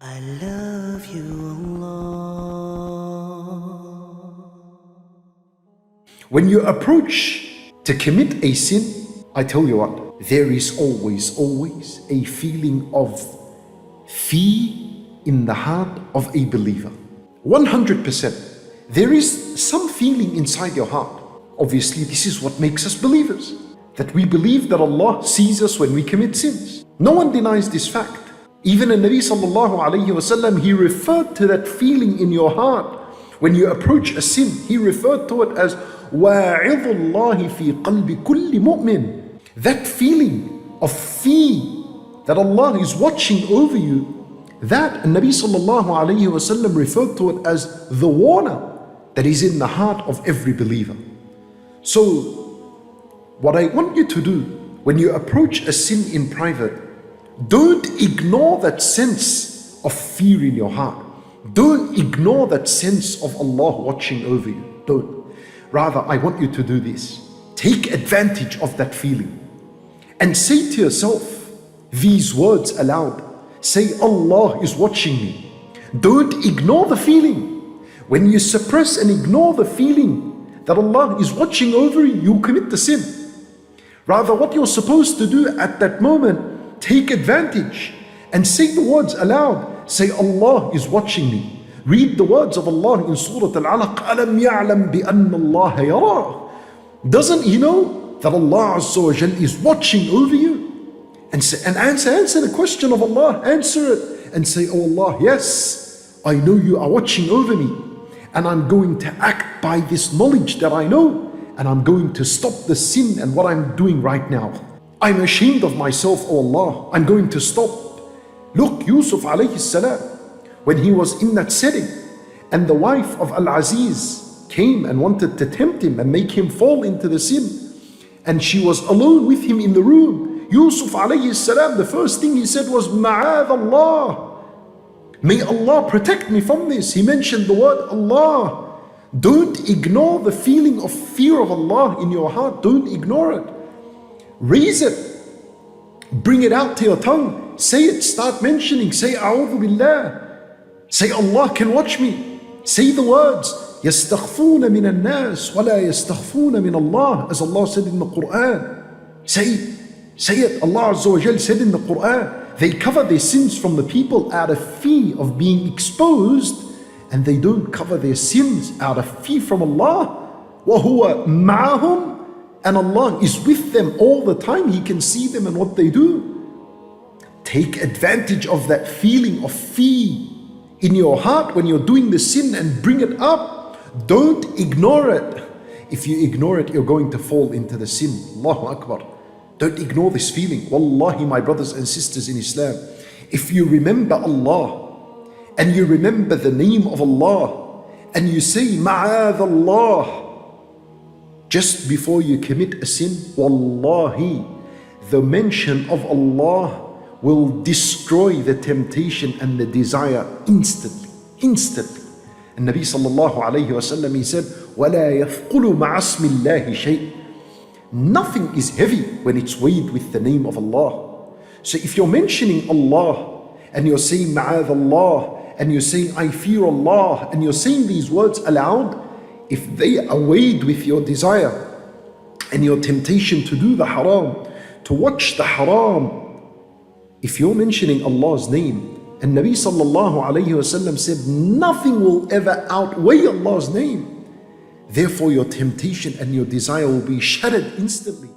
I love you, Allah. When you approach to commit a sin, I tell you what, there is always a feeling of fear in the heart of a believer. 100%. There is some feeling inside your heart. Obviously, this is what makes us believers. That we believe that Allah sees us when we commit sins. No one denies this fact. Even the Nabi sallallahu alayhi wasallam, he referred to that feeling in your heart. When you approach a sin, he referred to it as وَاعِظُ اللَّهِ فِي قَلْبِ كُلِّ مُؤْمِنٍ. That feeling of fear that Allah is watching over you, that Nabi sallallahu alayhi wasallam referred to it as the warner that is in the heart of every believer. So, what I want you to do when you approach a sin in private, don't ignore that sense of fear in your heart. Don't ignore that sense of Allah watching over you. Don't. Rather, I want you to do this. Take advantage of that feeling and say to yourself these words aloud. Say, Allah is watching me. Don't ignore the feeling. When you suppress and ignore the feeling that Allah is watching over you, you commit the sin. Rather, what you're supposed to do at that moment, take advantage and say the words aloud. Say, Allah is watching me. Read the words of Allah in Surah Al-Alaq. أَلَمْ يَعْلَمْ بِأَنَّ اللَّهَ يَرَاهُ. Doesn't he know that Allah Azza wa Jal is watching over you? And answer the question of Allah. Answer it and say, Oh Allah, yes, I know you are watching over me, and I'm going to act by this knowledge that I know, and I'm going to stop the sin and what I'm doing right now. I'm ashamed of myself, oh Allah. I'm going to stop. Look, Yusuf alayhi salam, when he was in that setting, and the wife of Al-Aziz came and wanted to tempt him and make him fall into the sin, and she was alone with him in the room, Yusuf alayhi salam, the first thing he said was, Ma'adh Allah. May Allah protect me from this. He mentioned the word Allah. Don't ignore the feeling of fear of Allah in your heart. Don't ignore it. Raise it. Bring it out to your tongue. Say it. Start mentioning. Say, A'udhu Billah. Say, Allah can watch me. Say the words. يَسْتَخْفُونَ مِنَ النَّاسِ وَلَا يَسْتَخْفُونَ مِنَ اللَّهِ. As Allah said in the Quran. Say it. Allah Azza wa Jal said in the Quran. They cover their sins from the people out of fear of being exposed, and they don't cover their sins out of fear from Allah. وَهُوَ مَعَهُمْ. And Allah is with them all the time. He can see them and what they do. Take advantage of that feeling of fear in your heart when you're doing the sin and bring it up. Don't ignore it. If you ignore it, you're going to fall into the sin. Allahu Akbar. Don't ignore this feeling. Wallahi, my brothers and sisters in Islam, if you remember Allah and you remember the name of Allah and you say Ma'adh Allah just before you commit a sin, Wallahi, the mention of Allah will destroy the temptation and the desire instantly. And Nabi sallallahu alayhi wa sallam, he said, وَلَا يَثْقُلُ مَعَ اسْمِ اللَّهِ شَيْءٍ. Nothing is heavy when it's weighed with the name of Allah. So if you're mentioning Allah and you're saying Ma'adh Allah and you're saying I fear Allah and you're saying these words aloud, if they are weighed with your desire and your temptation to do the haram, to watch the haram, if you're mentioning Allah's name, and Nabi sallallahu alayhi wa sallam said nothing will ever outweigh Allah's name, therefore your temptation and your desire will be shattered instantly.